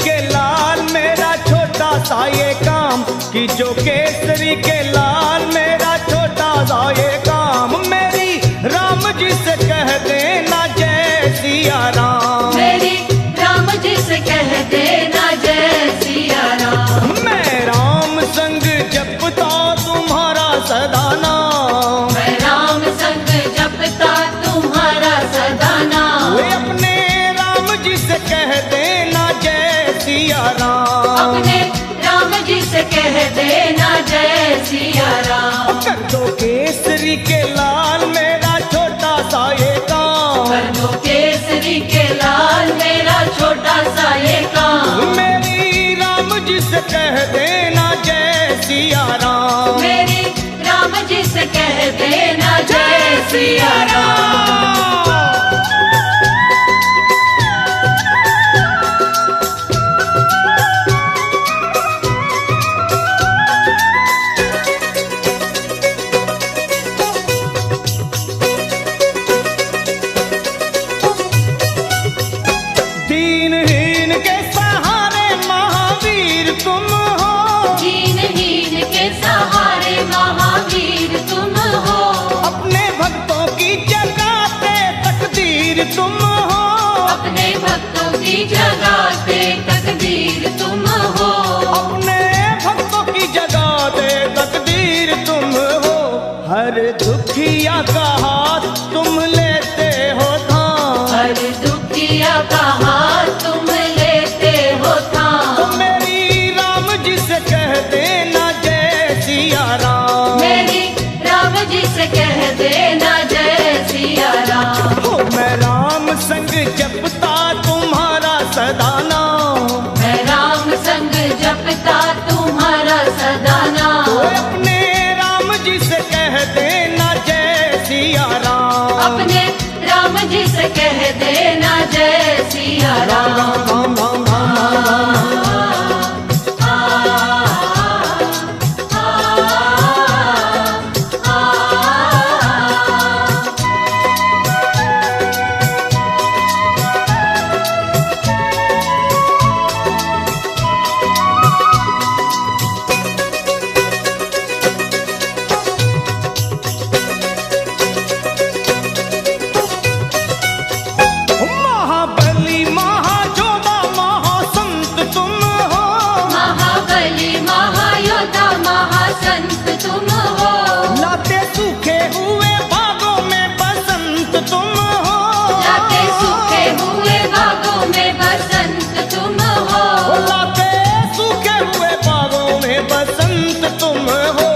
के लाल मेरा छोटा सा ये काम, कि जो केसरी के लाल मेरा छोटा सा ये काम, मेरी राम जी से कह देना जय सिया राम, मेरी राम जी से कह देना जय सिया राम। मैं राम संग जपता तुम्हारा सदा नाम, मैं राम संग जपता तुम्हारा सदा नाम। वे अपने राम जी से कह देना जय सिया राम, अपने राम जी से कह देना जय सिया राम। कर दो केसरी के लाल मेरा छोटा सा ये काम, कर दो केसरी के लाल मेरा छोटा सा ये काम, मेरी राम जी से कह देना जय सिया राम, मेरी राम जी से कह देना जय सिया राम। दीनहीन के सहारे महावीर तुम हो, दीनहीन के सहारे महावीर तुम हो, अपने भक्तों की जगाते तकदीर तुम हो, अपने भक्तों की जगाते तकदीर तुम हो, अपने भक्तों की जगाते तकदीर तुम हो, हर दुखिया का हाथ तुम लेते हो थाम, हर दुखिया का हाथ तुम लेते हो थाम, तो मेरी राम जी से कह देना जय सिया राम, मेरी राम जी से कह देना जय सिया राम। हो मैं राम संग जपता तुम्हारा सदा नाम, मैं राम संग जपता तुम्हारा सदा तो नाम, अपने राम जी से कह देना जय सिया राम, अपने राम जी से कह देना जय सिया राम राम। राम राम राम राम राम। महाबली महाजोधा महासंत तुम हो, महाबली महायोद्धा महासंत तुम हो, लाते सूखे हुए बागों में बसंत तुम हो, लाते सूखे हुए बागों में बसंत तुम हो, लाते सूखे हुए बागों में बसंत तुम हो,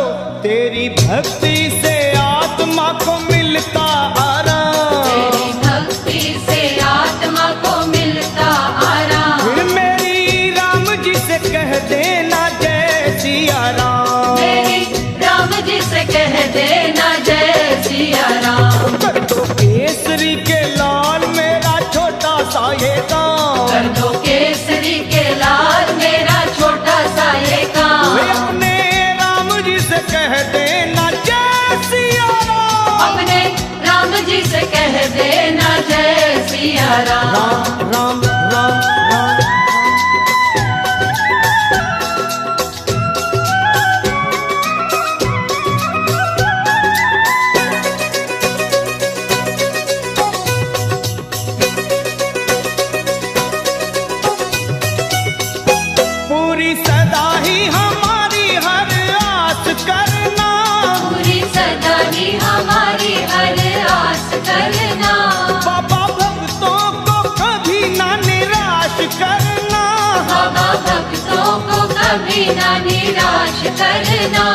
तेरी भक्ति से आत्मा को मिलता आराम, तेरी भक्ति से आत्मा को मिलता आराम, फिर मेरी राम जी से कह देना जय सिया राम, मेरी राम जी से कह देना जय सिया राम। कर दो केसरी के लाल मेरा छोटा सा ये काम, कर दो केसरी के लाल मेरा छोटा सा ये काम, वे अपने राम जी से कह देना जय सिया राम, अपने राम जी से कह देना जय सिया राम। राम राम राम राम। पूरी सदा ही हमारी हर आस करना, पूरी सदा ही हमारी हर आस करना, बाबा भक्तों को कभी ना निराश करना, बाबा भक्तों को कभी ना निराश करना,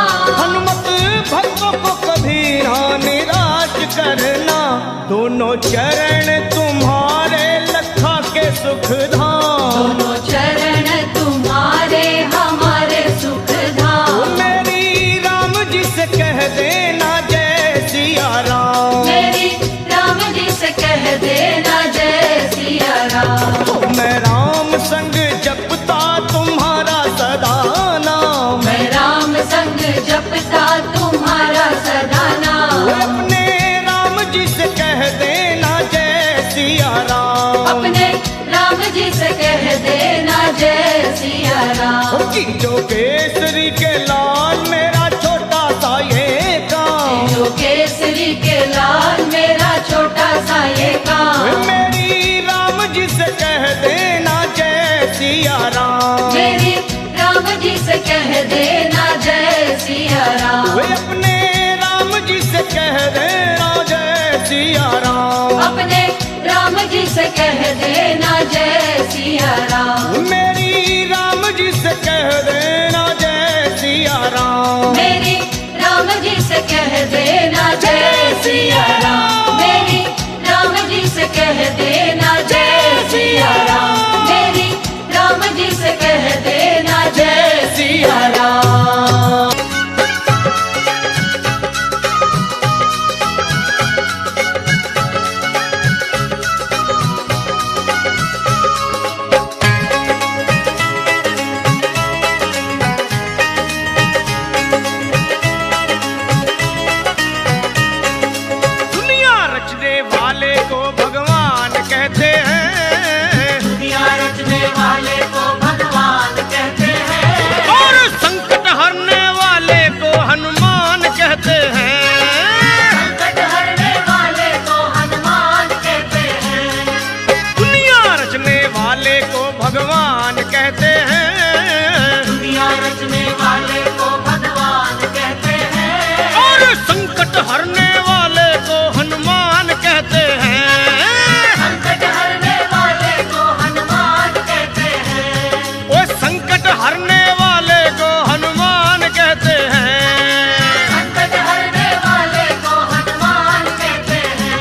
हनुमत भक्तों को कभी ना निराश करना, दोनों चरण तुम्हारे लखा के सुख धाम, दोनों चरण तुम्हारे हमारे सुख धाम, मेरी राम जी से कह देना जय सिया राम, मेरी राम जी से कह देना जय सिया राम। तो मैं राम संग जपता तुम्हारा सदा नाम, मैं राम संग जपता तुम्हारा सदा नाम, अपने राम जी से कह देना जय सिया राम, अपने राम जी से कह देना राम। कि जो केसरी के लाल मेरा छोटा सा ये काम, जो केसरी के लाल मेरा छोटा सा ये काम, मेरी राम जी से कह देना जय सिया राम। मेरी राम जी से कह देना जय सिया राम। वे अपने राम जी से कह देना जय सिया राम। अपने राम जी से कह देना जय सिया राम। मेरी राम जी से कह देना जय सिया राम। मेरी राम जी से कह देना जय सिया राम। मेरी राम जी से कह देना जय सिया राम। मेरी राम जी से कह देना जय सिया राम। दुनिया रचने वाले को भगवान कहते हैं, दुनिया रचने वाले को भगवान कहते हैं। और संकट हरने वाले को हनुमान कहते हैं। संकट हरने वाले को हनुमान कहते हैं। दुनिया रचने वाले को भगवान कहते हैं, दुनिया रचने वाले को भगवान कहते हैं। और संकट हरने वाले को हनुमान कहते हैं। संकट हरने वाले को हनुमान कहते हैं। वो संकट हरने वाले को हनुमान कहते हैं। संकट हरने वाले को हनुमान कहते हैं।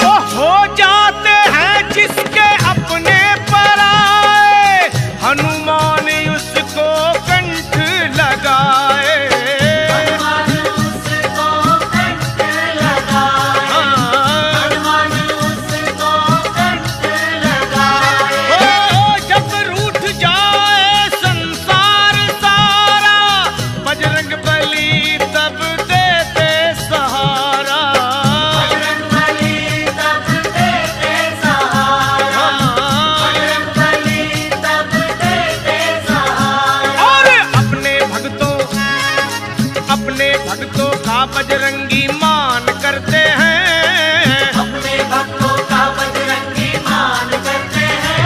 वो हो जाते हैं जिसके अपने पर आए, हनुमान उसको कंठ लगाए। हनुमान उसको कंठ लगाए। हनुमान उसको कंठ लगाए। ओ जब रूठ जाए संसार सारा, बजरंग बली तब देते सहारा। बजरंग बली तब देते सहारा। बजरंग बली तब देते सहारा। और अपने भक्तों का बजरंगी मान करते हैं। अपने भक्तों का बजरंगी मान करते हैं।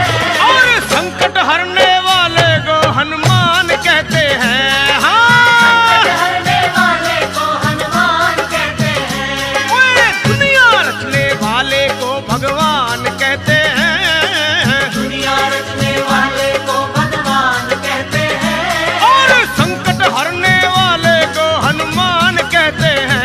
और संकट हरने वाले को हनुमान कहते हैं। हाँ, संकट हरने वाले को हनुमान कहते हैं। ओए दुनिया रचने वाले को भगवान कहते हैं। दुनिया रचने वाले को भगवान कहते हैं। और संकट हरने वाले को हनुमान कहते हैं।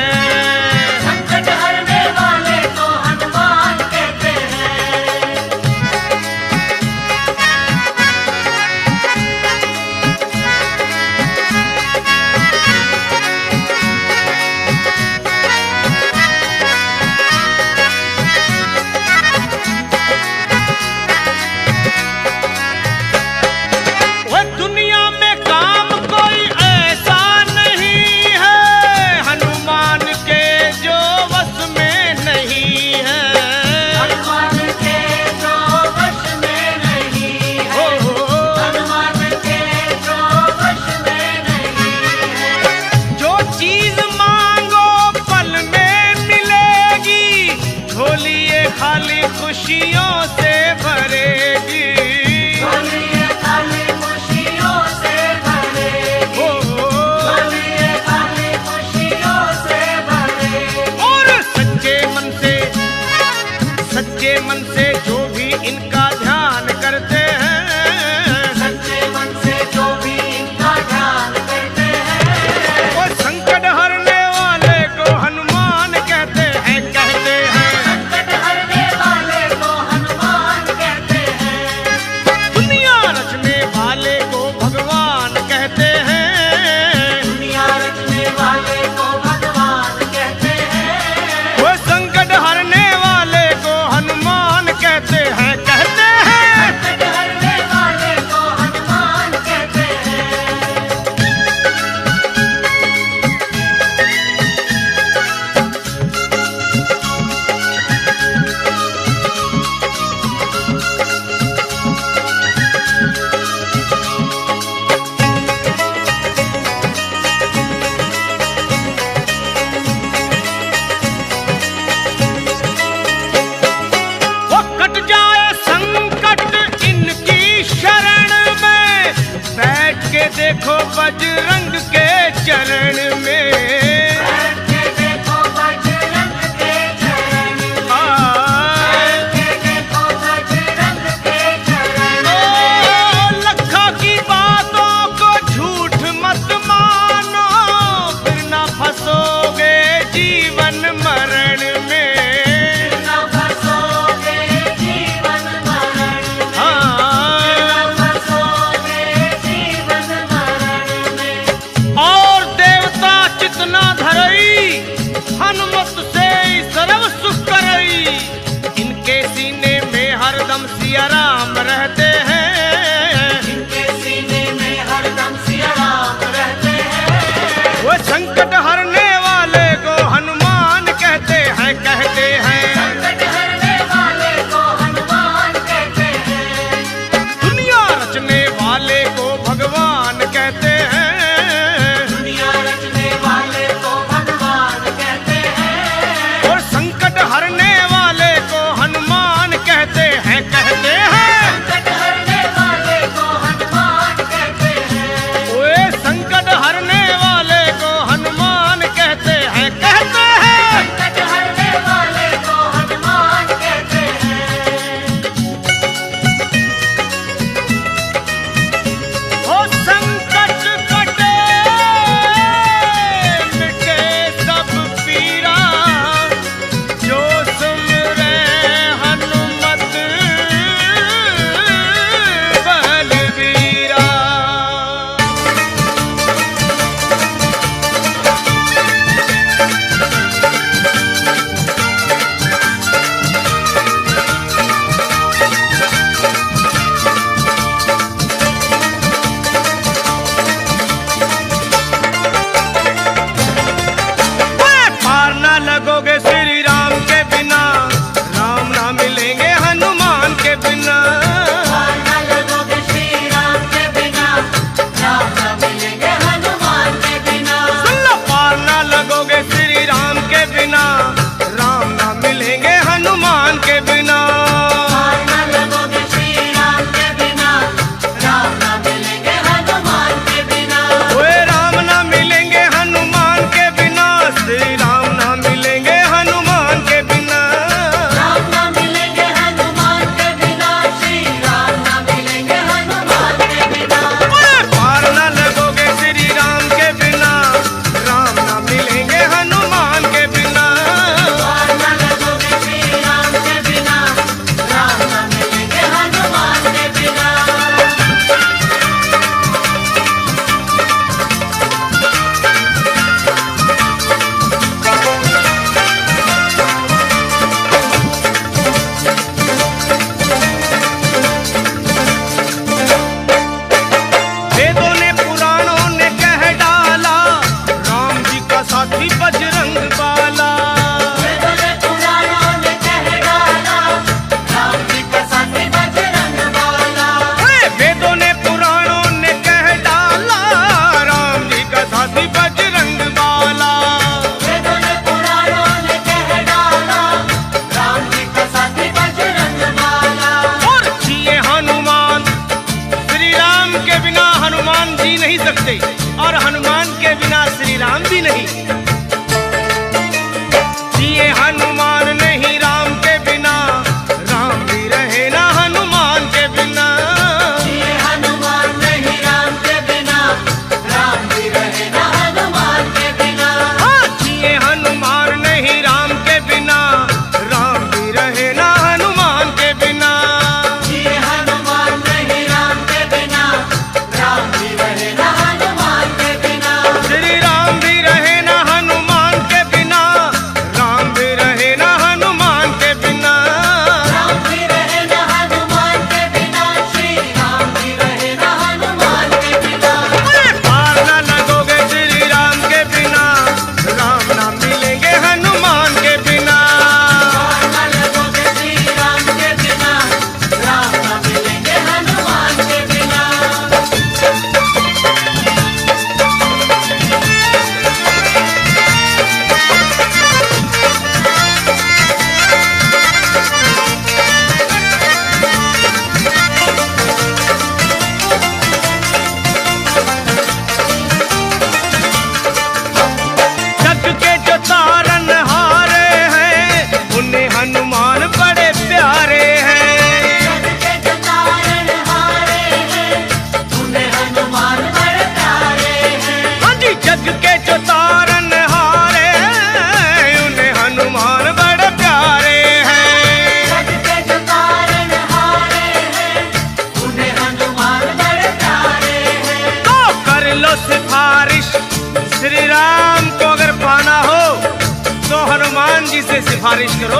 जी से सिफारिश करो।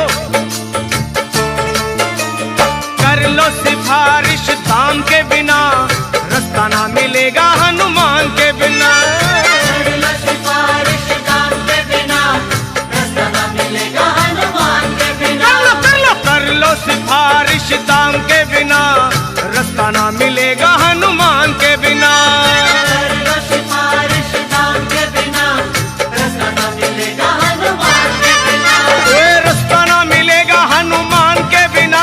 कर लो सिफारिश दाम के बिना, रास्ता ना मिलेगा हनुमान के बिना। कर लो सिफारिश दाम के बिना, रास्ता ना मिलेगा हनुमान के बिना। कर लो सिफारिश दाम के बिना, रास्ता ना मिलेगा हनुमान के बिना। कर लो सिफारिश दाम के बिना, रास्ता ना मिलेगा हनुमान के बिना। रास्ता ना मिलेगा हनुमान के बिना,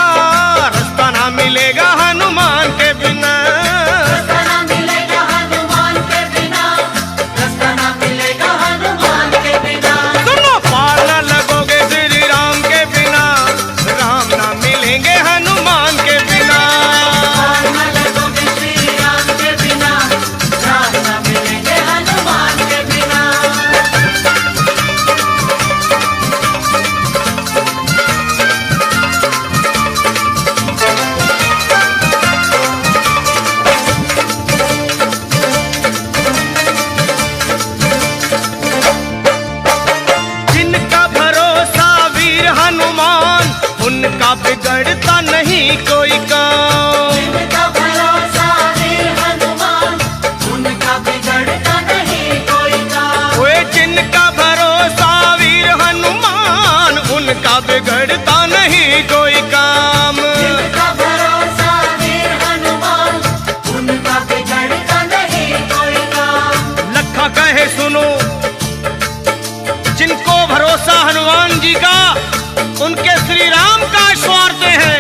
रास्ता ना मिलेगा हनुमान के बिना। रास्ता ना मिलेगा हनुमान के बिना, रास्ता ना मिलेगा हनुमान के बिना। सुनो पार ना लगोगे श्री राम के बिना, राम ना मिलेंगे हनुमान के बिना। पार ना लगोगे श्री राम के बिना, राम ना मिलेंगे हनुमान के बिना। जिनका भरोसा वीर हनुमान, उनका बिगड़ता नहीं कोई काम। जिनका भरोसा वीर हनुमान, उनका बिगड़ता नहीं कोई काम। ओए जिनका भरोसा वीर हनुमान, उनका बिगड़ता नहीं कोई काम। जिनका भरोसा वीर हनुमान, उनका बिगड़ता नहीं कोई काम। लखा कहे सुनो, जिनको भरोसा हनुमान जी का, उनके श्री राम का स्वार्थ है।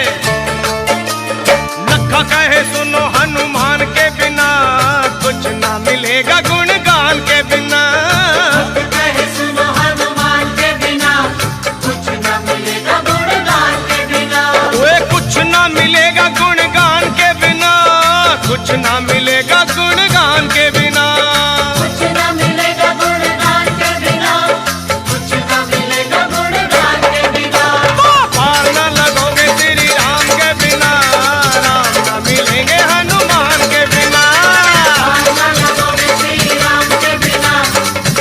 लखा कहे सुनो हनुमान के बिना, कुछ ना मिलेगा गुणगान के बिना। कहे सुनो हनुमान के बिना, कुछ न मिलेगा गुणगान के बिना। वे कुछ ना मिलेगा गुणगान के बिना, कुछ ना मिलेगा गुणगान के बिना। कुछ न मिलेगा गुणगान के बिना, कुछ न मिलेगा गुणगान के बिना। पार ना लगोगे श्री राम के बिना, राम ना मिलेंगे हनुमान के बिना। पार न लगोगे श्री राम के बिना,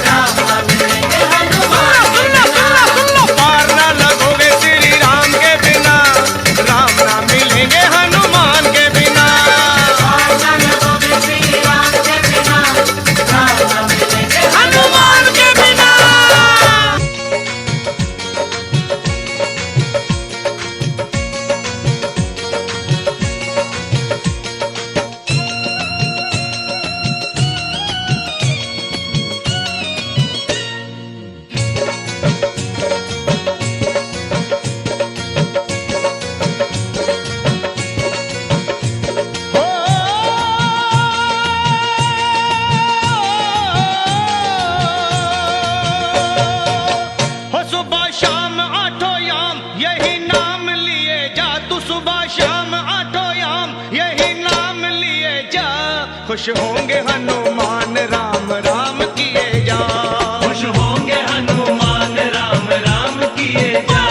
राम न मिलेंगे हनुमान के बिना। पार ना लगोगे श्री राम के बिना, राम ना मिलेंगे हनुमान के बिना। पार न लगोगे श्री राम के बिना, राम न मिलेंगे हनुमान के बिना। हो सुबह शाम आठों याम यही नाम लिए जा, तू सुबह शाम आठों याम यही नाम लिए जा। खुश होंगे हनुमान राम राम किए जा। खुश होंगे हनुमान राम राम किए जा।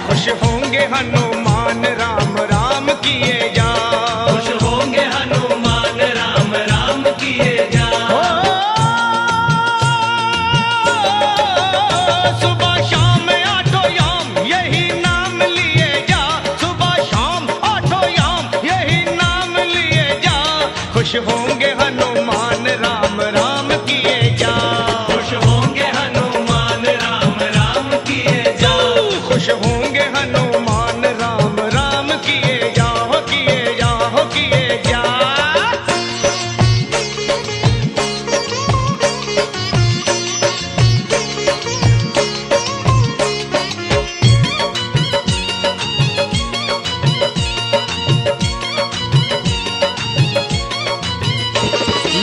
खुश होंगे हनुमान राम राम किए जा। खुश होंगे हनुमान राम राम किए जा। सुबह शाम आठों याम यही नाम लिए जा, सुबह शाम आठों याम यही नाम लिए जा। खुश होंगे हनुमान राम राम किए जा। खुश होंगे हनुमान राम राम किए जा। खुश होंगे हनुमान राम राम किए जा, हो किए जा, हो किए जा।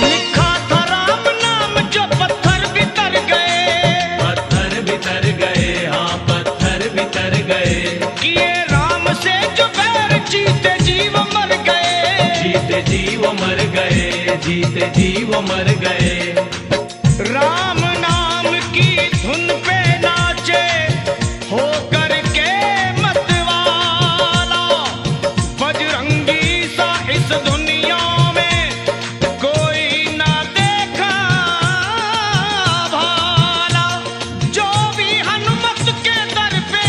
लिखा था राम नाम जो पत्थर बितर गए। पत्थर बितर गए, हाँ पत्थर बितर गए। किए राम से जो बैर जीते जीव मर गए। जीते जीव मर गए, जीते जीव मर गए। राम नाम की धुन पे नाचे हो करके मतवाला। बजरंगी सा इस दुनिया में कोई ना देखा भाला। जो भी हनुमत के दर पे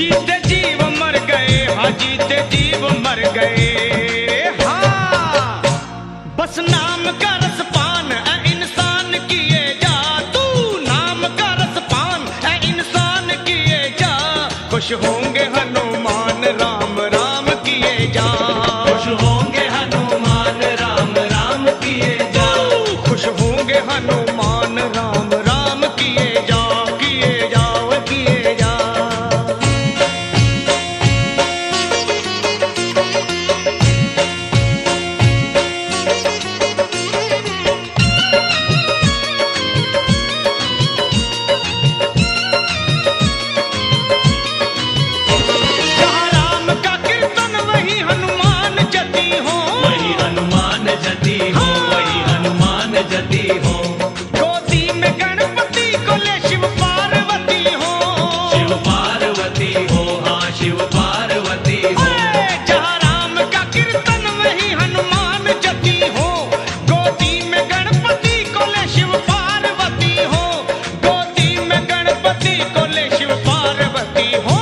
जीते जीव मर गए, हाँ जीते जीव मर गए, हाँ बस नाम का रसपान है इंसान किए जा, तू नाम का रसपान है इंसान किए जा, खुश होंगे हनुमान राम राम किए जा, खुश होंगे हनुमान राम राम किए जा, खुश होंगे हनुमान राम राम किए जा, किए जाओ किए जा। जहाँ राम का कीर्तन वही हनुमान जति हो, वही हनुमान जति हो, वही हनुमान जति हो, गोदी में गणपति को ले शिव पार्वती हो, शिव पार्वती हो, हाँ शिव पार्वती हो, जहाँ राम का कीर्तन वही हनुमान जति हो, गोदी में गणपति को ले शिव पार्वती हो, गोदी में गणपति को ले शिव पार्वती हो।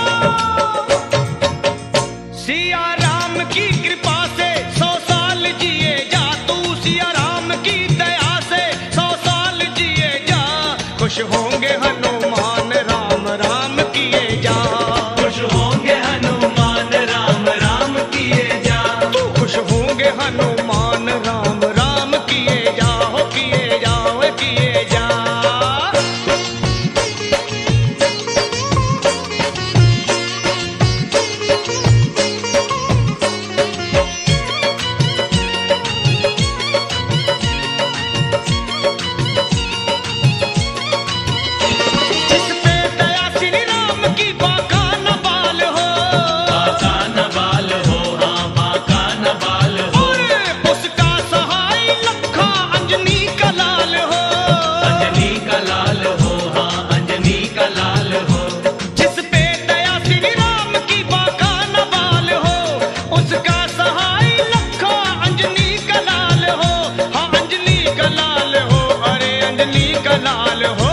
सिया राम की कृपा से 100 साल जिए जा, तू सिया राम की दया से 100 साल जिए जा, खुश होंगे हनुमान राम राम किए जा, खुश होंगे हनुमान राम राम किए जा, तू खुश होंगे हनुमान राम राम किए जा, हो किए जाओ किए जा। जिस पे दया श्री राम की बाका न बाल हो, बाका न बाल हो, हाँ बाका न बाल हो, उसका सहाय लखा अंजनी का लाल हो, अंजनी का लाल हो, हाँ अंजनी का लाल हो, जिस पे दया श्री राम की बाका न बाल हो, उसका सहाय लखा अंजनी का लाल हो, हाँ अंजनी का लाल हो, अरे अंजनी का लाल हो।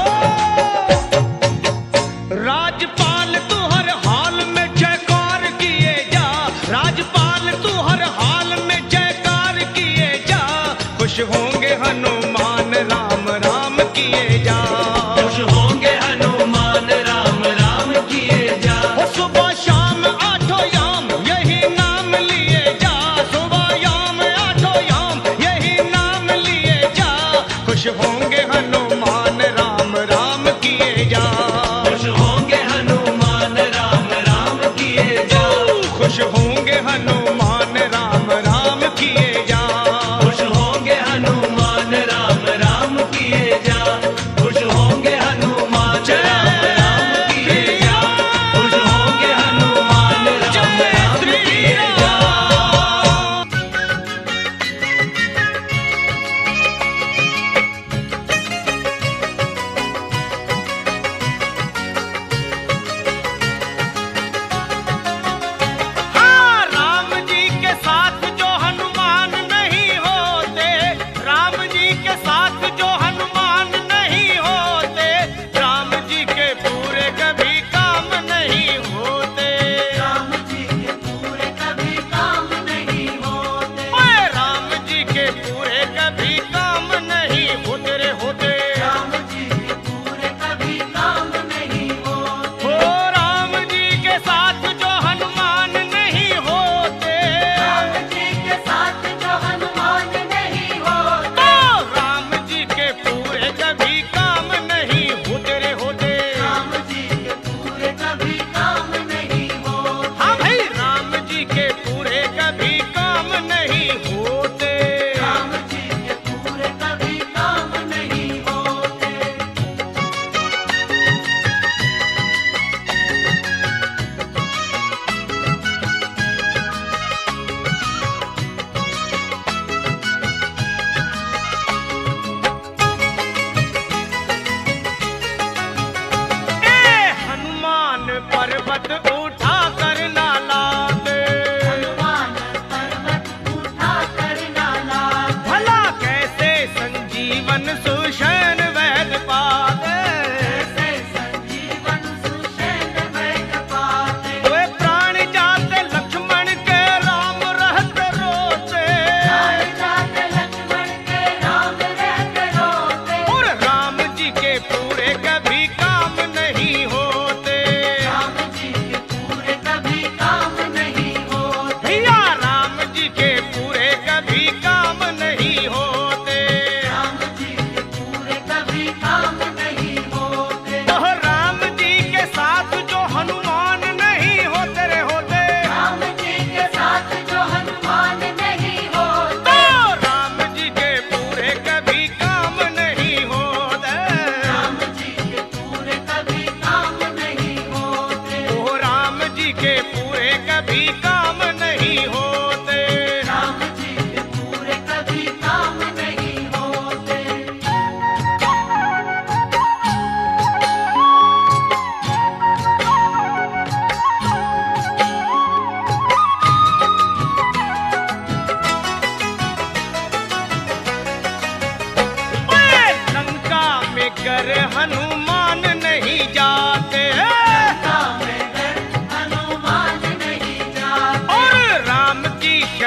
राजपाल तू हर हाल में जयकार किए जा, राजपाल तू हर हाल में जयकार किए जा, खुश होंगे हनुमान राम राम किए जा, खुश होंगे हनुमान राम राम किए जा, ओ सुबह शाम आठों याम यही नाम लिए जा, सुबह याम आठों याम यही नाम लिए जा, खुश होंगे हनुमान राम राम किए जा, खुश होंगे हनुमान राम राम किए जा, खुश होंगे हनुमान राम राम किए जा, खुश होंगे हनुमान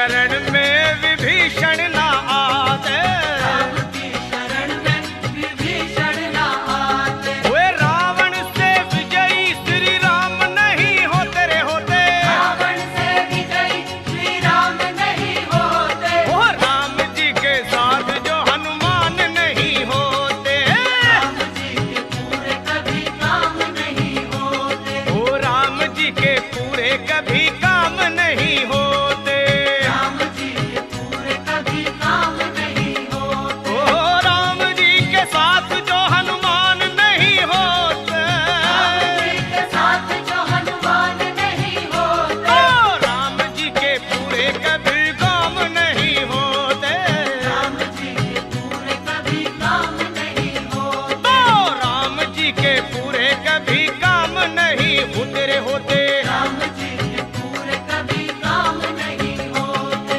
शरण में विभीषण ना आते, राम की शरण में विभीषण ना आते, वे रावण से विजयी श्री राम नहीं होते रे होते, रावण से विजयी श्री राम नहीं होते, ओ राम जी के साथ जो हनुमान नहीं होते, राम जी के पूरे कभी काम नहीं होते, ओ राम जी के पूरे कभी काम नहीं होते, राम जी के पूरे कभी काम नहीं होते, ओ राम जी के साथ जो हनुमान नहीं होते, राम जी के साथ जो हनुमान नहीं होते, ओ राम जी के पूरे कभी काम नहीं होते, राम जी के पूरे कभी काम नहीं होते, ओ राम जी के पूरे कभी काम नहीं होते रे होते। राम जी के पूरे कभी काम नहीं होते।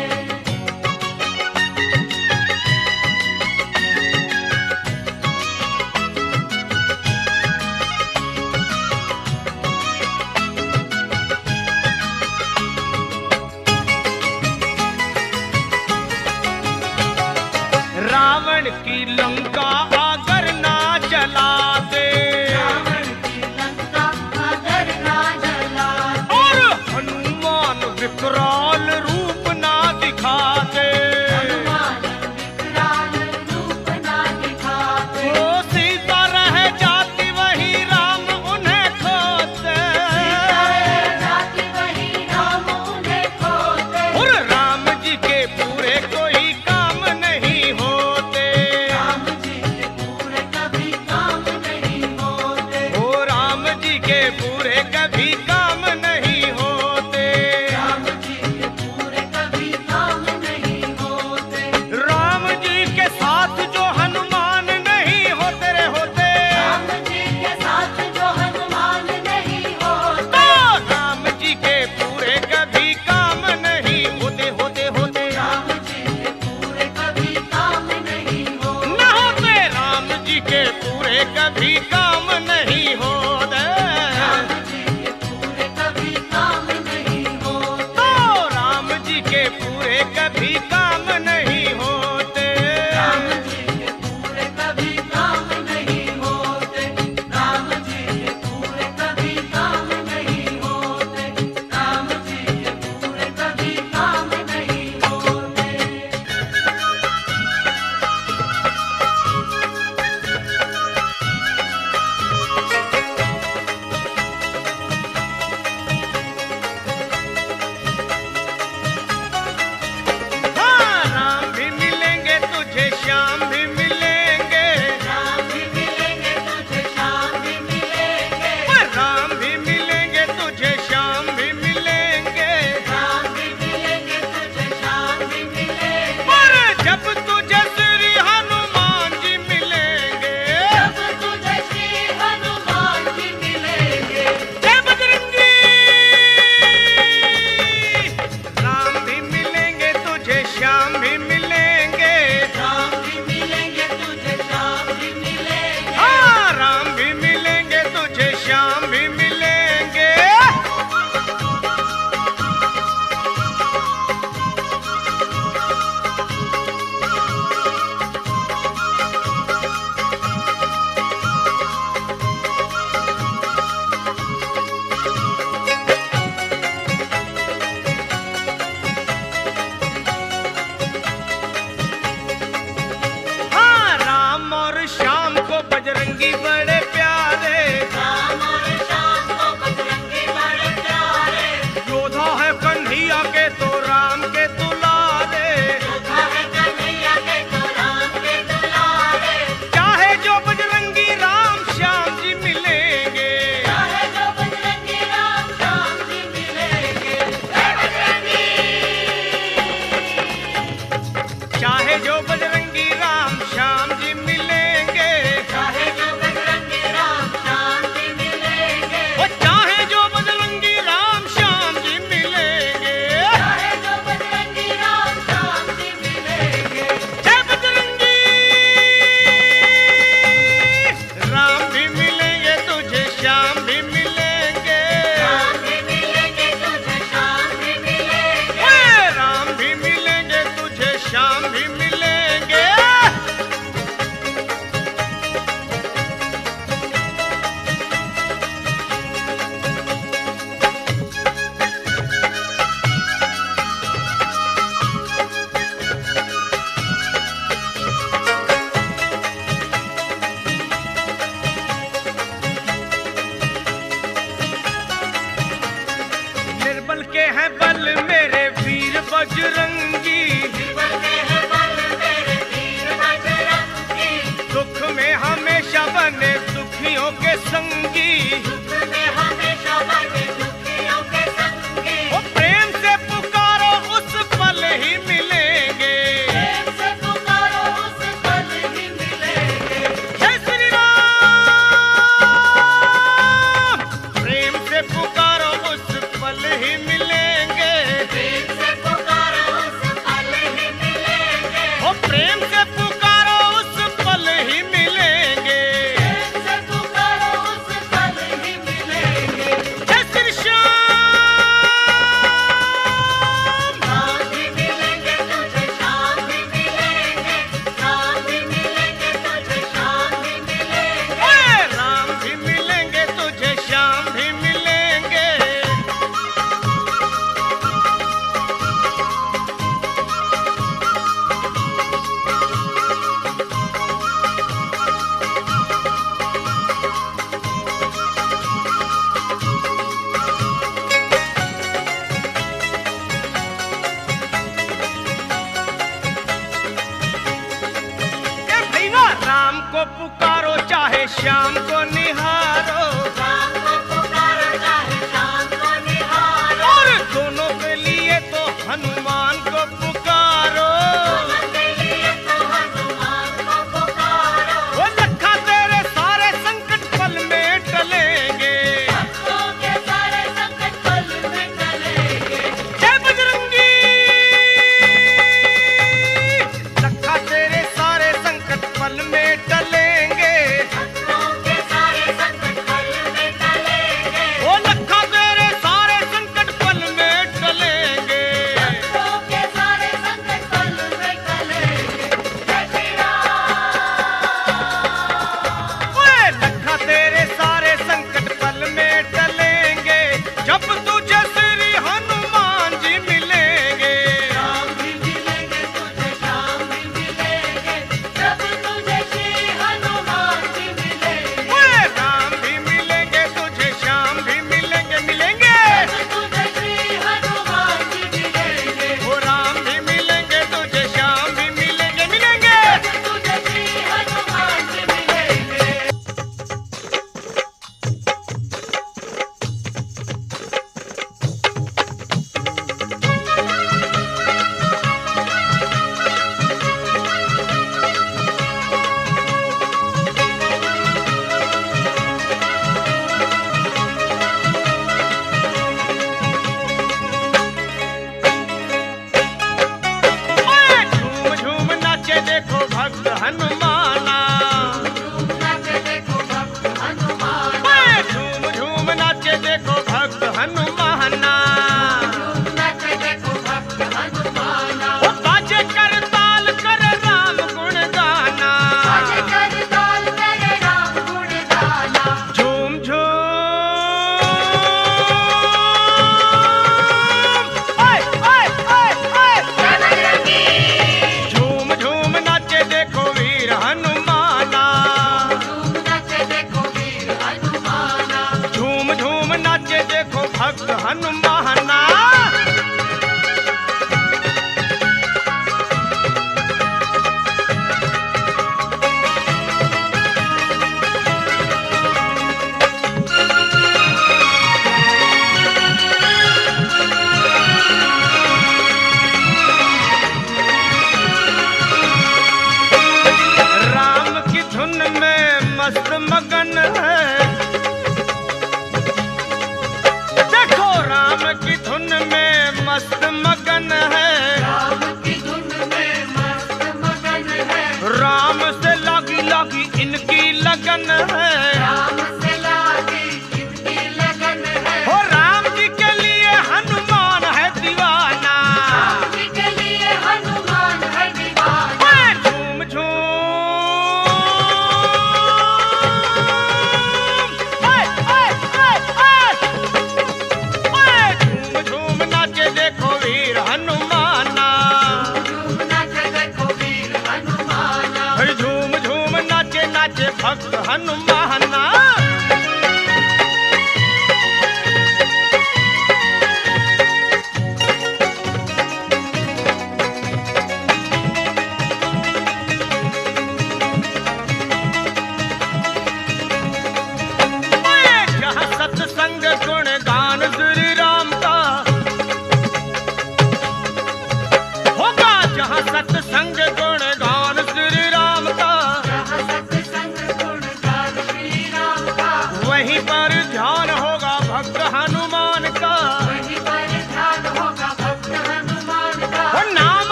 रावण की लंका अगर ना जलाते, रावण की लंका अगर ना जलाते, और हनुमान विकराल रूप ना दिखाते, हनुमान विकराल रूप ना दिखाते, ओ सीता रह जाती वही राम उन्हें खोते, सीता रह जाती वही राम उन्हें खोते, और राम जी के पूरे कोई काम नहीं होते, राम जी के पूरे कभी काम नहीं होते, ओ राम जी के पूरे कभी काम नहीं होते, राम जी के पूरे कभी काम नहीं होते, राम जी के साथ जो हनुमान नहीं होते रे होते, राम जी के साथ जो हनुमान नहीं होते, तो राम जी के पूरे कभी काम नहीं होते होते होते राम जी के पूरे कभी काम नहीं होते, न होते, राम जी के पूरे कभी काम नहीं होते, राम जी के पूरे कभी काम नहीं होते, तो राम जी के पूरे कभी काम नहीं होते, राम जी के पूरे कभी काम नहीं होते, राम जी के पूरे कभी काम नहीं होते, राम जी के पूरे कभी काम नहीं होते। हाँ, राम भी मिलेंगे तुझे, श्याम भी मिलेंगे, राम भी मिलेंगे तुझे, श्याम भी मिलेंगे, राम भी मिलेंगे तुझे, श्याम भी मिलेंगे, राम भी मिलेंगे तुझे, श्याम भी मिलेंगे, पर जब तुझे श्री हनुमान जी मिलेंगे, जब तुझे श्री हनुमान जी मिलेंगे, जय बजरंगी, राम भी मिलेंगे तुझे, श्याम भी मिलेंगे, राम भी मिलेंगे तुझे, श्याम भी मिलेंगे, हाँ, राम भी मिलेंगे तुझे, श्याम भी मिलेंगे, को पुकारो चाहे शाम को निहारो, शाम को पुकारो चाहे शाम को निहारो, और दोनों के लिए तो हनुमान को पुकारो। दोनों के लिए तो हनुमान को पुकारो। वो लखा तेरे सारे संकट पल में टलेंगे, भक्तों के सारे संकट पल में टलेंगे। जय बजरंगी। लखा तेरे सारे संकट पल में टलेंगे, भक्तों के सारे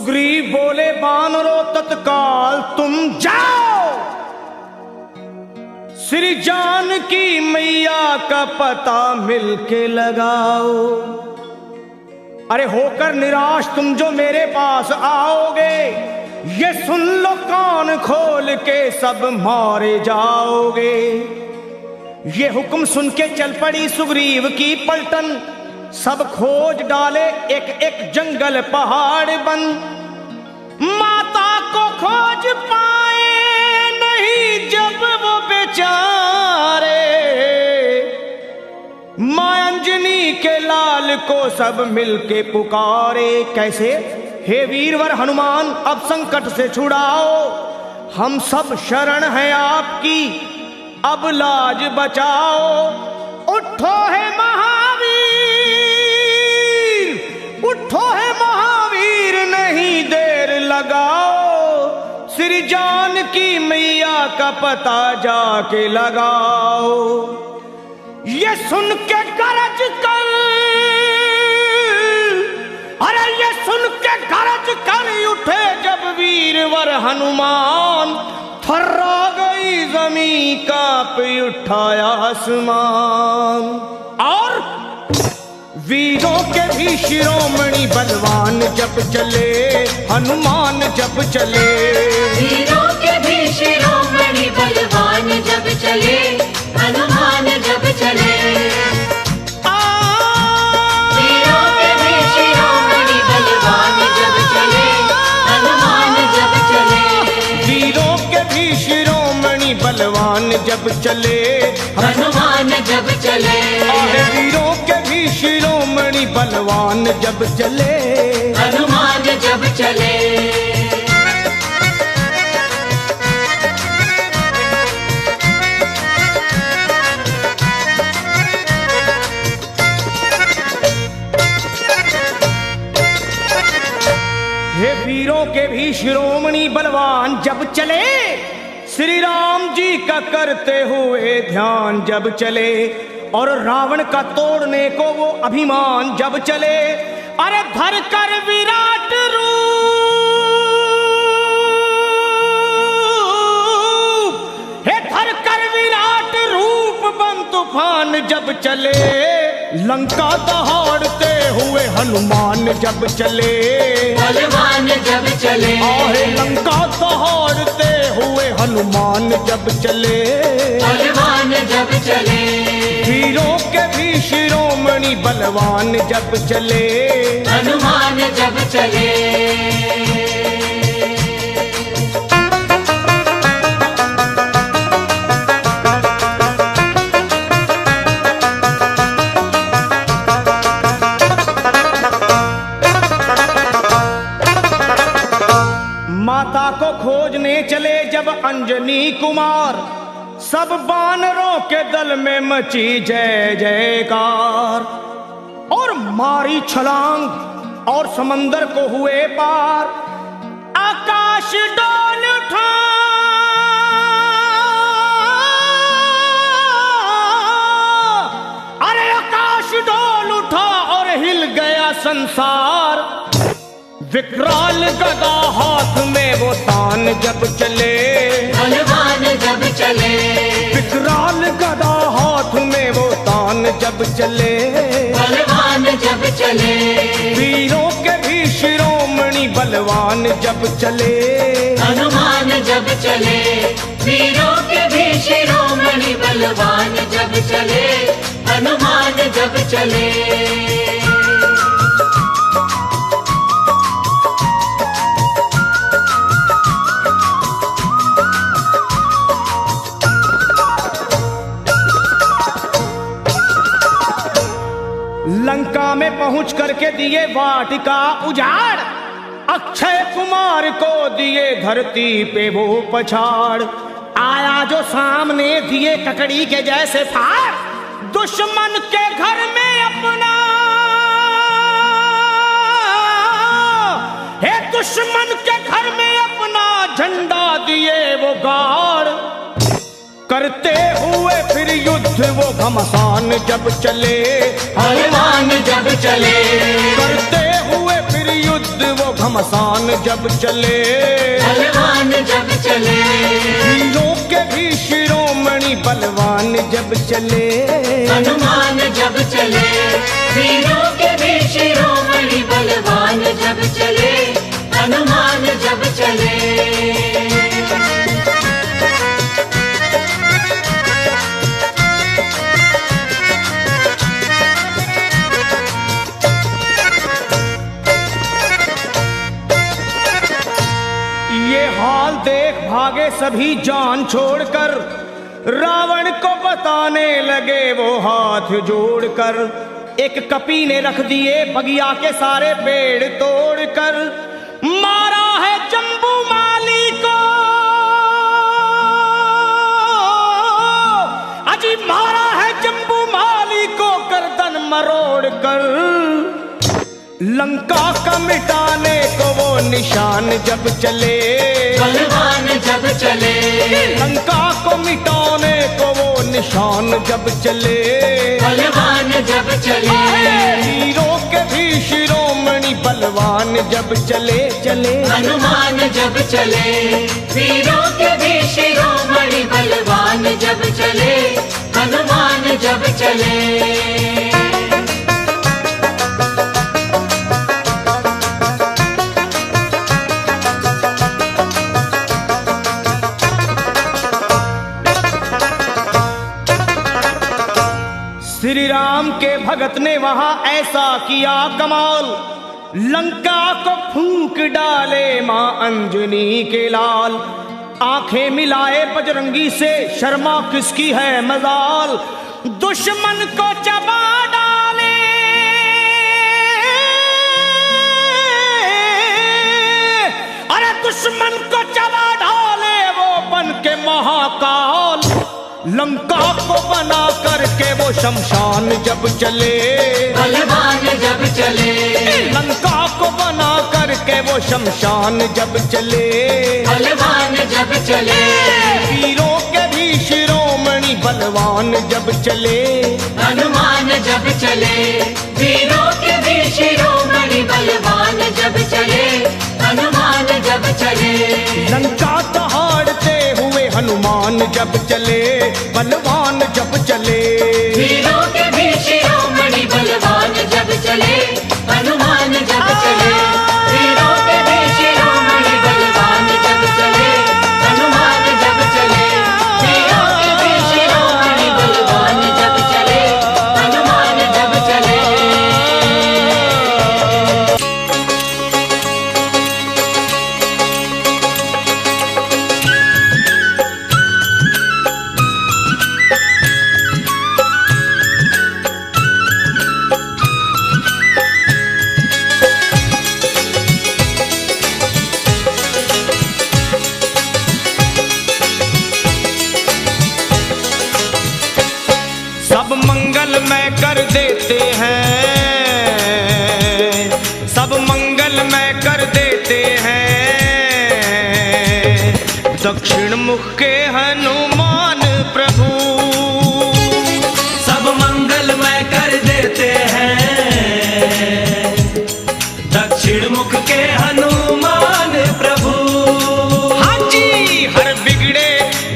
सुग्रीव बोले बानरों तत्काल तुम जाओ, श्री जानकी मैया का पता मिलके लगाओ। अरे होकर निराश तुम जो मेरे पास आओगे, ये सुन लो कान खोल के सब मारे जाओगे। ये हुक्म सुन के चल पड़ी सुग्रीव की पलटन, सब खोज डाले एक एक जंगल पहाड़ बन। माता को खोज पाए नहीं जब वो बेचारे, मां अंजनी के लाल को सब मिलके पुकारे। कैसे? हे वीरवर हनुमान अब संकट से छुड़ाओ, हम सब शरण हैं आपकी, अब लाज बचाओ। उठो है महावीर, उठो है महावीर, नहीं देर लगाओ, श्री जानकी मैया का पता जाके लगाओ। ये सुन के गरज कर, अरे ये सुन के गरज कर उठे जब वीरवर हनुमान, थर्रा गई जमी कांप उठाया आसमान। और वीरों के भी शिरोमणि बलवान जब चले, हनुमान जब चले। वीरों के भी शिरोमणि बलवान जब चले, हनुमान जब चले। वीरों के भी शिरोमणि बलवान जब चले, हनुमान जब चले। वीरों के भी शिरोमणि बलवान जब चले, हनुमान जब चले। वीरों के भी शिरोमणि बलवान जब चले, हनुमान जब चले। हे वीरों के भी शिरोमणि बलवान जब चले, श्री राम जी का करते हुए ध्यान जब चले, और रावण का तोड़ने को वो अभिमान जब चले। अरे धर कर विराट रूप, हे धर कर विराट रूप बन तूफान जब चले, लंका दहाड़ते हुए हनुमान जब चले। बलवान जब चले। आहे लंका दहाड़ते हुए हनुमान जब चले, बलवान जब चले। वीरों के भी शिरोमणि बलवान जब चले, हनुमान जब चले। माता को खोजने चले जब अंजनी कुमार, सब बानरों के दल में मची जय जयकार। और मारी छलांग और समंदर को हुए पार, आकाश डोल उठा, अरे आकाश डोल उठा और हिल गया संसार। विकराल गदा हाथ में वो तान जब चले, बलवान जब चले। विकराल गदा हाथ में वो तान जब चले, बलवान जब चले। वीरों के भी शिरोमणि बलवान जब चले, हनुमान जब चले। वीरों के भी शिरोमणि बलवान जब चले, हनुमान जब चले। लंका में पहुंच करके दिए वाटिका उजाड़, अक्षय कुमार को दिए धरती पे वो पछाड़। आया जो सामने दिए ककड़ी के जैसे फाड़, दुश्मन के घर में अपना, हे दुश्मन के घर में अपना झंडा दिए वो गाड़। करते हुए फिर युद्ध वो घमासान जब चले, हनुमान जब चले। करते हुए फिर युद्ध वो घमसान जब चले, बलवान जब चले, वीरों के भी शिरोमणि बलवान जब चले, हनुमान जब चले, वीरों के भी शिरोमणि बलवान जब चले, हनुमान जब चले। ये हाल देख भागे सभी जान छोड़कर, रावण को बताने लगे वो हाथ जोड़कर। एक कपी ने रख दिए बगिया के सारे पेड़ तोड़कर, मारा है जम्बू माली को, अजी मारा है जम्बू माली को गर्दन मरोड़ कर। लंका का मिटाने को वो निशान जब चले, बलवान जब चले, लंका को मिटाने को वो निशान जब चले, बलवान जब चले, वीरों के भी शिरोमणि बलवान जब चले चले, हनुमान जब चले, वीरों के भी शिरोमणि बलवान जब चले, हनुमान जब चले। श्री राम के भगत ने वहां ऐसा किया कमाल, लंका को फूंक डाले मां अंजनी के लाल। आंखें मिलाए बजरंगी से, शर्मा किसकी है मजाल, दुश्मन को चबा डाले, अरे दुश्मन को चबा डाले वो बन के महाकाल। लंका को बना करके वो शमशान जब चले, बलवान जब चले, लंका को बना करके वो शमशान जब चले, बलवान जब चले, वीरों के भी शिरोमणि बलवान जब चले, हनुमान जब चले, वीरों के भी शिरोमणि बलवान जब चले, हनुमान जब चले। लंका दहाड़ते हुए हनुमान जब चले, बलवान जब चले, वीरों के भी शिरोमणि बलवान जब चले, हनुमान जब चले, वीरों के भी शिरोमणि बलवान जब चले, हनुमान जब चले, वीरों के भी शिरोमणि बलवान जब चले, हनुमान जब चले। सब मंगलमय कर देते हैं, सब मंगलमय कर देते हैं, दक्षिण मुख के हनुमान प्रभु। सब मंगलमय कर देते हैं, दक्षिण मुख के हनुमान प्रभु। हाँ जी, हर बिगड़े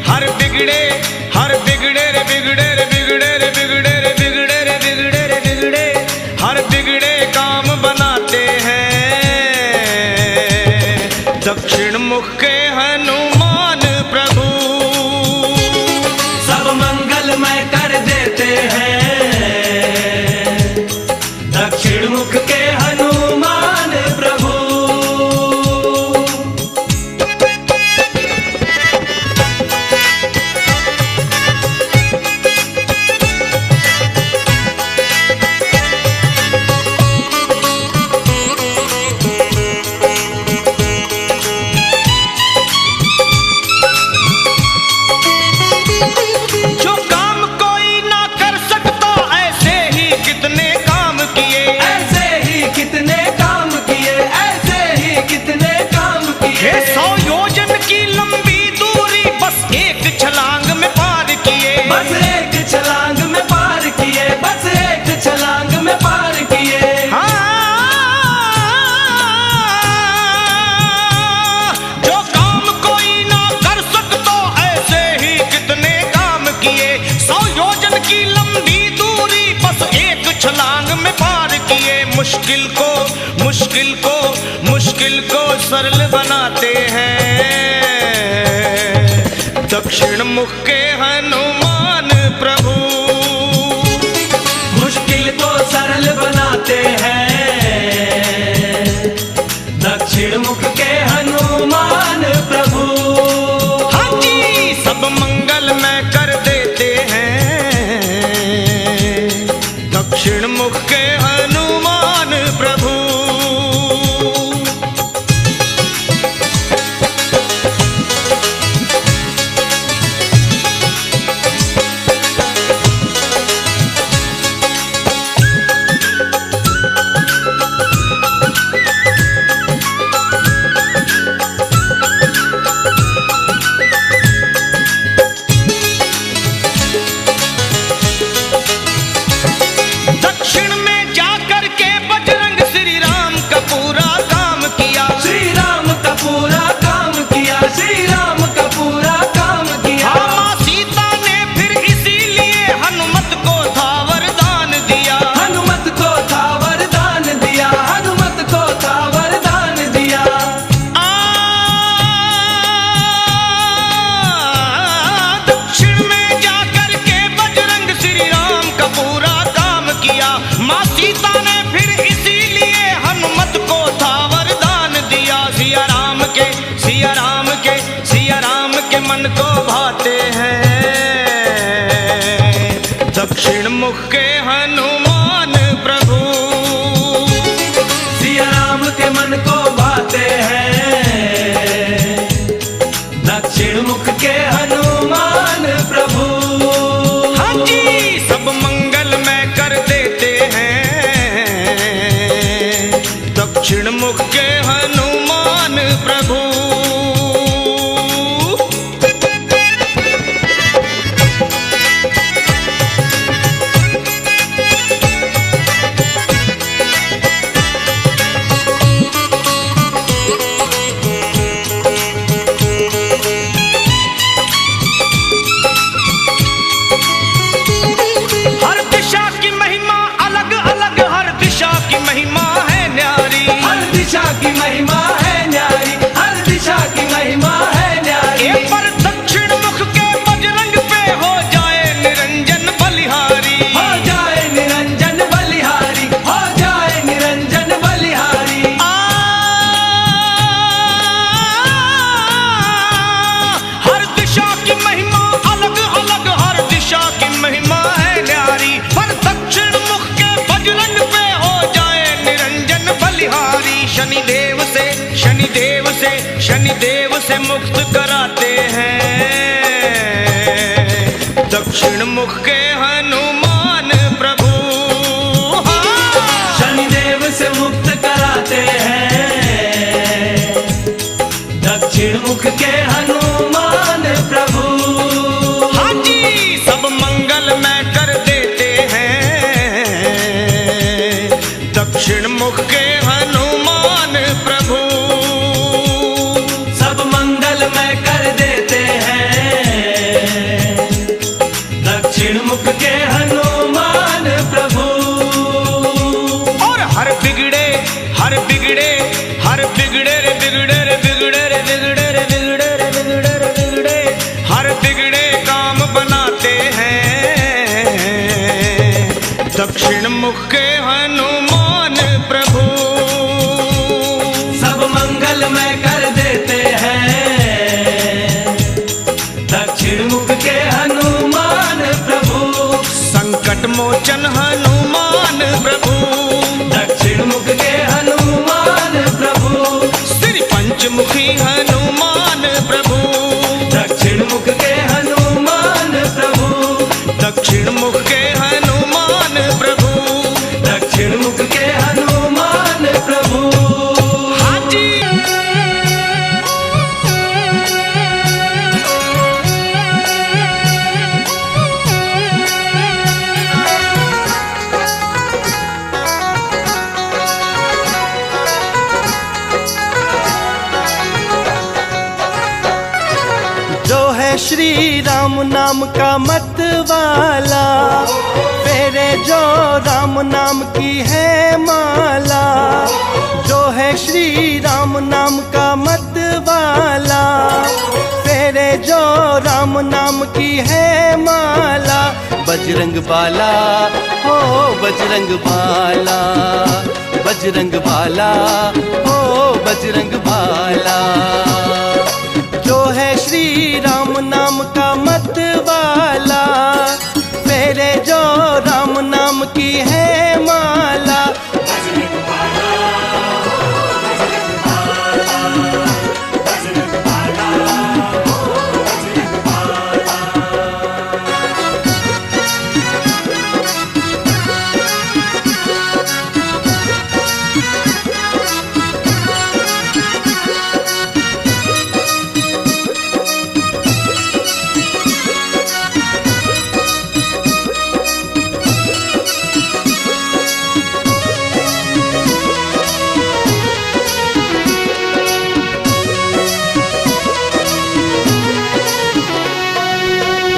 हर बिगड़े हर बिगड़े रे बिगड़े रे बिगड़े रे बिगड़े रे बिगड़े रे बिगड़े रे बिगड़े, हर बिगड़े काम बनाते हैं, दक्षिण मुख के हनुमान प्रभु। छलांग में पार किए मुश्किल को सरल बनाते हैं। दक्षिण मुख के हनुमान प्रभु मुश्किल को सरल बनाते हैं। दक्षिण मुख के हनुमान प्रभु हाँ जी सब मंगल में कर देते हैं। दक्षिण मुख के हनुमान प्रभु मन को भाते हैं। दक्षिण मुख के हनुमान प्रभु सिया राम के मन को भाते हैं। दक्षिण मुख के हनुमान प्रभु हाँ जी सब मंगल में कर देते हैं। दक्षिण मुख के हनुमान प्रभु शनिदेव से मुक्त कराते हैं। दक्षिण मुख के हनुमान प्रभु शनिदेव से मुक्त कराते हैं। दक्षिण मुख के हनुमान प्रभु हाँ जी सब मंगल में कर देते हैं। दक्षिण मुख के हनुमान प्रभु मुख के हनुमान प्रभु और हर बिगड़े हर बिगड़े काम बनाते हैं। दक्षिण मुख के हनुमान प्रभु सब मंगल में कर देते हैं। दक्षिण मुख के हनुमान प्रभु संकट मोचन हनुमान प्रभु दक्षिण मुख के हनुमान प्रभु श्री पंचमुखी हनुमान प्रभु दक्षिण मुख के हनुमान प्रभु दक्षिण मुख के हनुमान प्रभु दक्षिण मुख के हनुमान प्रभु हाँ जी श्री राम नाम का मत वाला, फेरे जो राम नाम की है माला, जो है श्री राम नाम का मत वाला। फेरे जो राम नाम की है माला, बजरंग बाला हो बजरंग बाला, बजरंग बाला हो बजरंग बाला। जो है श्री राम नाम का मत वाला, फेरे जो राम नाम की है माला।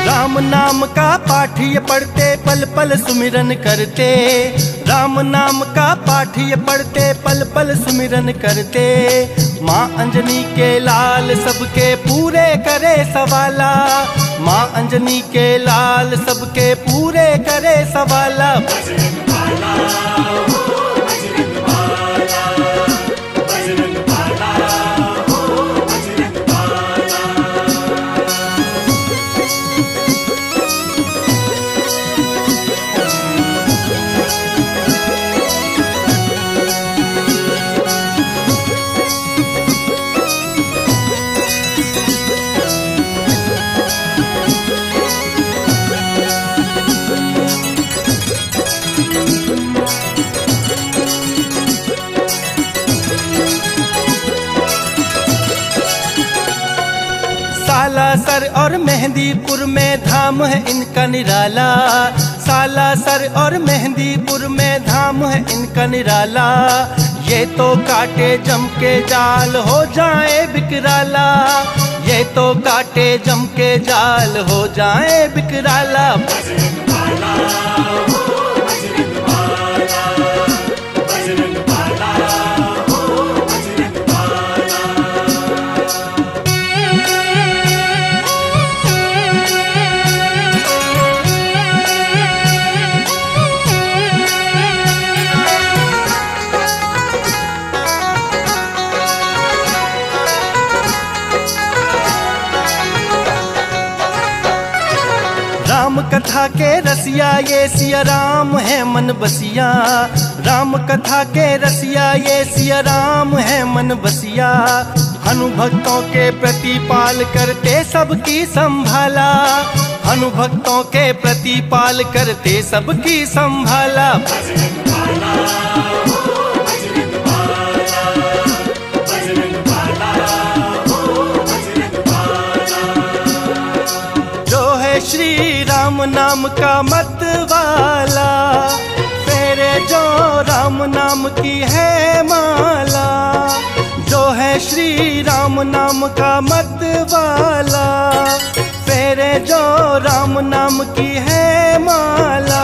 राम नाम का पाठ ये पढ़ते पल पल सुमिरन करते, राम नाम का पाठ ये पढ़ते पल पल सुमिरन करते। माँ अंजनी के लाल सबके पूरे करे सवाला, माँ अंजनी के लाल सबके पूरे करे सवाला। सालासर और मेहंदीपुर में धाम है इनका निराला, सालासर और मेहंदीपुर में धाम है इनका निराला। ये तो काटे जम के जाल हो जाए बिकराला, ये तो काटे जम के जाल हो जाए बिकराला। राम कथा के रसिया ये सिया राम है मन बसिया, राम कथा के रसिया ये सिया राम है मन बसिया। हनुभक्तों के प्रतिपाल करते सबकी संभाला, हनुभक्तों के प्रतिपाल करते सबकी संभाला। श्री राम नाम का मत वाला, फेरे जो राम नाम की है माला। जो है श्री राम नाम का मत वाला, फेरे जो राम नाम की है माला।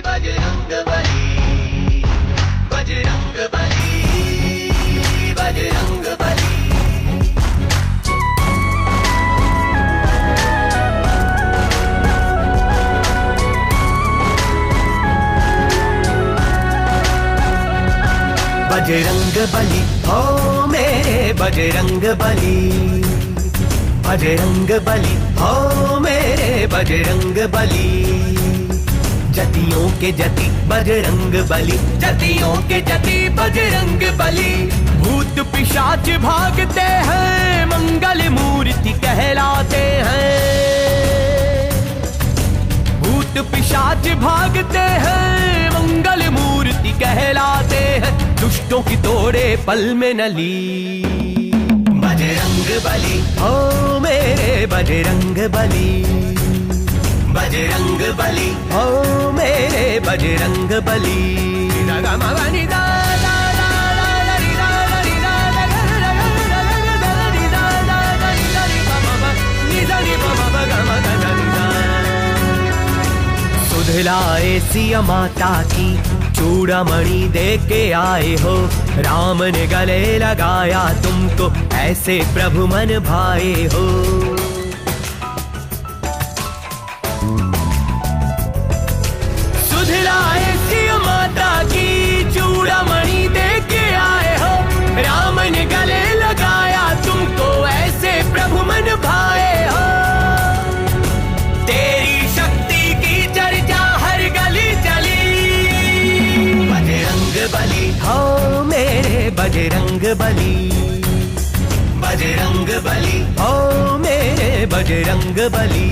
बजरंग बली, बजरंग बली, बजरंग बली। बजरंग बली हो मेरे बजरंग बली, बजरंग बली हो मेरे बजरंग बली। जतियों के जति बजरंग बली, जतियों के जति बजरंग बली। भूत पिशाच भागते हैं, मंगल मूर्ति कहलाते हैं। भूत पिशाच भागते हैं, मंगल मूर्ति कहलाते हैं। दुष्टों की तोड़े पल में नली। बजरंग बली हो मेरे बजरंग बली, बजरंग बली हो मेरे बजरंग बली। सुधलाए सिया माता की चूड़ामणि दे के आए हो। राम ने गले लगाया तुमको, ऐसे प्रभु मन भाए हो। सुधलाए सिया माता की चूड़ामणि दे के आए हो। राम ने गले लगाया तुमको, ऐसे प्रभु मन भाए हो। तेरी शक्ति की चर्चा हर गली चली। बजरंग बली हो मेरे बजरंग बली, बजरंग बली हो मेरे बजरंग बली।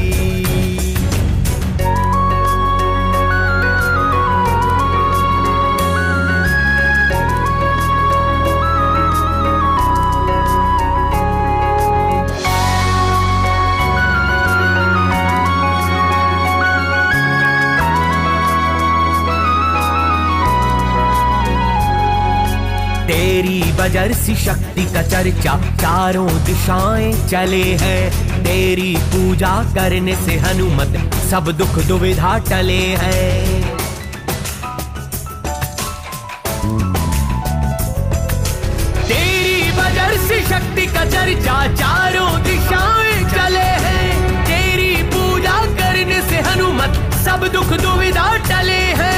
तेरी बजर सी शक्ति का चर्चा चारों दिशाएं चले हैं। तेरी पूजा करने से हनुमत सब दुख दुविधा टले हैं। तेरी बजर सी शक्ति का चर्चा चारों दिशाएं चले हैं। तेरी पूजा करने से हनुमत सब दुख दुविधा टले हैं।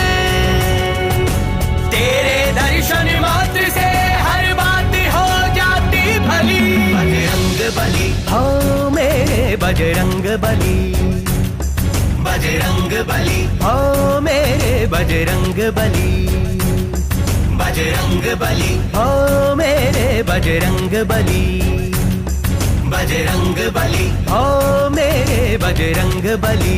तेरे दर्शन मात्र से हर बात हो जाती भली। बजरंग बली हो मेरे बजरंग बली, बजरंग बली हो मेरे बजरंग बली। बजरंग बली हो मेरे बजरंग बली, बजरंग बली हो मेरे बजरंग बली।